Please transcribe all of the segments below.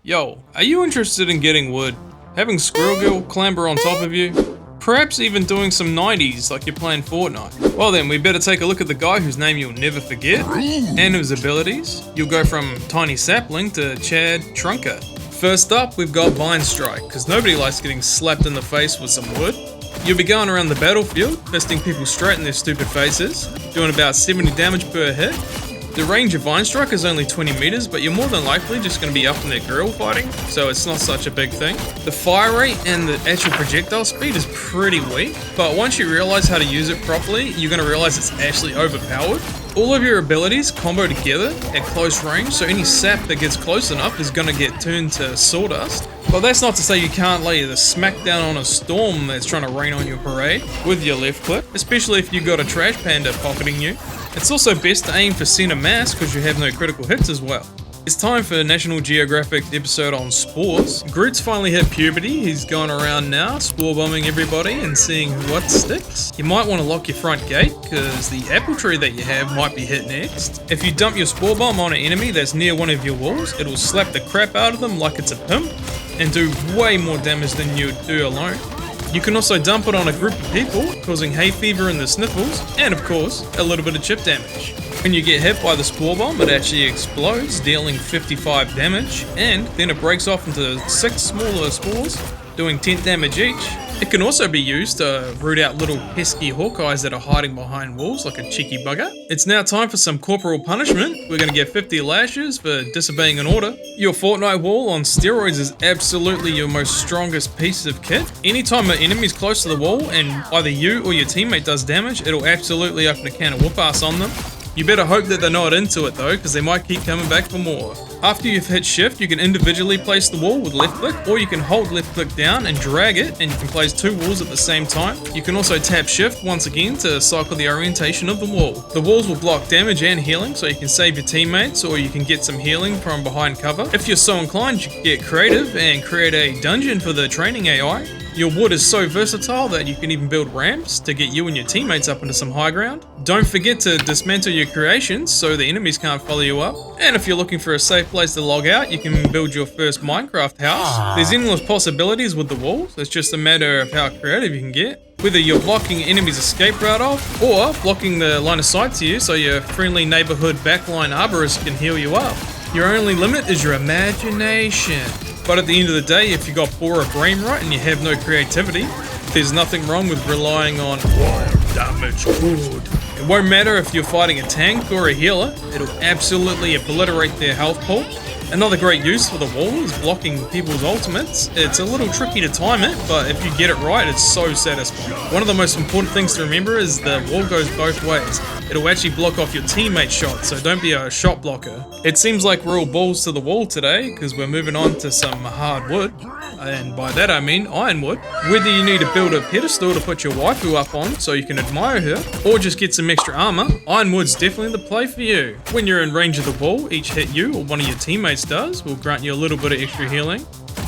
Yo, are you interested in getting wood? Having Squirrel Girl clamber on top of you? Perhaps even doing some 90s like you're playing Fortnite? Well then, we better take a look at the guy whose name you'll never forget, and his abilities. You'll go from Tiny Sapling to Chad Trunker. First up, we've got Vine Strike, because nobody likes getting slapped in the face with some wood. You'll be going around the battlefield, fisting people straight in their stupid faces, doing about 70 damage per hit. The range of Vine Strike is only 20 meters, but you're more than likely just going to be up in their grill fighting, so it's not such a big thing. The fire rate and the actual projectile speed is pretty weak, but once you realize how to use it properly, you're going to realize it's actually overpowered. All of your abilities combo together at close range, so any sap that gets close enough is going to get turned to sawdust. But that's not to say you can't lay the smackdown on a storm that's trying to rain on your parade with your left click, especially if you've got a trash panda pocketing you. It's also best to aim for center mass because you have no critical hits as well. It's time for a National Geographic episode on spores. Groot's finally hit puberty. He's going around now, spore bombing everybody and seeing what sticks. You might want to lock your front gate because the apple tree that you have might be hit next. If you dump your spore bomb on an enemy that's near one of your walls, it'll slap the crap out of them like it's a pimp and do way more damage than you'd do alone. You can also dump it on a group of people, causing hay fever in the sniffles, and of course, a little bit of chip damage. When you get hit by the spore bomb, it actually explodes, dealing 55 damage, and then it breaks off into 6 smaller spores, doing 10 damage each. It can also be used to root out little pesky Hawkeyes that are hiding behind walls like a cheeky bugger. It's now time for some corporal punishment. We're going to get 50 lashes for disobeying an order. Your Fortnite wall on steroids is absolutely your most strongest piece of kit. Anytime an enemy's close to the wall and either you or your teammate does damage, it'll absolutely open a can of whoop ass on them. You better hope that they're not into it though, because they might keep coming back for more. After you've hit shift, you can individually place the wall with left click, or you can hold left click down and drag it, and you can place 2 walls at the same time. You can also tap shift once again to cycle the orientation of the wall. The walls will block damage and healing, so you can save your teammates, or you can get some healing from behind cover. If you're so inclined, you can get creative and create a dungeon for the training AI. Your wood is so versatile that you can even build ramps to get you and your teammates up into some high ground. Don't forget to dismantle your creations so the enemies can't follow you up. And if you're looking for a safe place to log out, you can build your first Minecraft house. There's endless possibilities with the walls, it's just a matter of how creative you can get. Whether you're blocking enemies' escape route off, or blocking the line of sight to you so your friendly neighborhood backline arborist can heal you up. Your only limit is your imagination. But at the end of the day, if you got poor brain rot and you have no creativity, there's nothing wrong with relying on wild damage good. It won't matter if you're fighting a tank or a healer, it'll absolutely obliterate their health pool. Another great use for the wall is blocking people's ultimates. It's a little tricky to time it, but if you get it right, it's so satisfying. One of the most important things to remember is the wall goes both ways. It'll actually block off your teammate's shot, so don't be a shot blocker. It seems like we're all balls to the wall today, because we're moving on to some hard wood. And by that I mean ironwood. Whether you need to build a pedestal to put your waifu up on so you can admire her, or just get some extra armor, ironwood's definitely the play for you. When you're in range of the wall, each hit you or one of your teammates does will grant you a little bit of extra healing,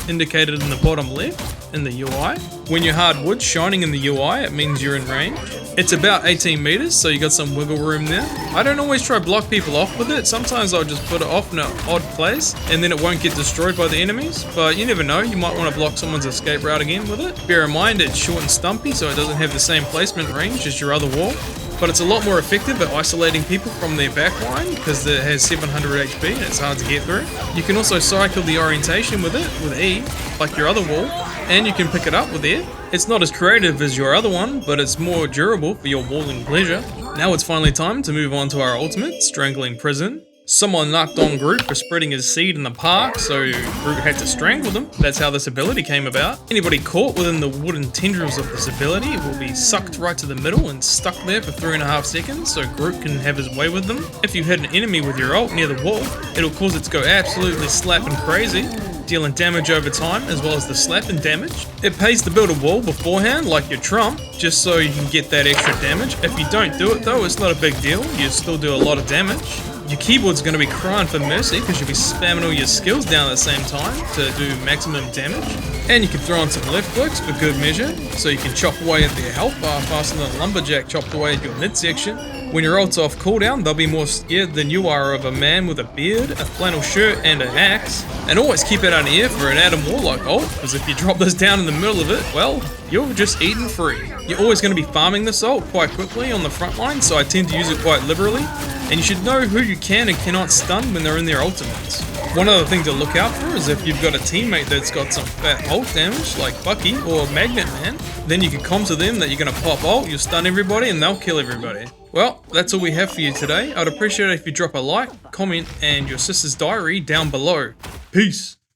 indicated in the bottom left in the UI. When your hard wood's shining in the UI, it means you're in range. It's about 18 meters, so you got some wiggle room there. I don't always try to block people off with it. Sometimes I'll just put it off in an odd place, and then it won't get destroyed by the enemies. But you never know, you might want to block someone's escape route again with it. Bear in mind, it's short and stumpy, so it doesn't have the same placement range as your other wall. But it's a lot more effective at isolating people from their backline because it has 700 HP and it's hard to get through. You can also cycle the orientation with it with E, like your other wall, and you can pick it up with air. It's not as creative as your other one, but it's more durable for your walling pleasure. Now it's finally time to move on to our ultimate, Strangling Prison. Someone knocked on Groot for spreading his seed in the park, so Groot had to strangle them. That's how this ability came about. Anybody caught within the wooden tendrils of this ability will be sucked right to the middle and stuck there for 3.5 seconds, so Groot can have his way with them. If you hit an enemy with your ult near the wall, it'll cause it to go absolutely slapping crazy, dealing damage over time as well as the slapping damage. It pays to build a wall beforehand like your trump, just so you can get that extra damage. If you don't do it though, it's not a big deal, you still do a lot of damage. Your keyboard's going to be crying for mercy because you'll be spamming all your skills down at the same time to do maximum damage. And you can throw on some left clicks for good measure, so you can chop away at their health bar faster than a lumberjack chopped away at your midsection. When your ult's off cooldown, they'll be more scared than you are of a man with a beard, a flannel shirt, and an axe. And always keep it on air for an Adam Warlock ult, because if you drop this down in the middle of it, well, you're just eating free. You're always going to be farming this ult quite quickly on the front line, so I tend to use it quite liberally. And you should know who you can and cannot stun when they're in their ultimates. One other thing to look out for is if you've got a teammate that's got some fat ult damage, like Bucky or Magnet Man, then you can comm to them that you're going to pop ult, you'll stun everybody, and they'll kill everybody. Well, that's all we have for you today. I'd appreciate it if you drop a like, comment, and your sister's diary down below. Peace!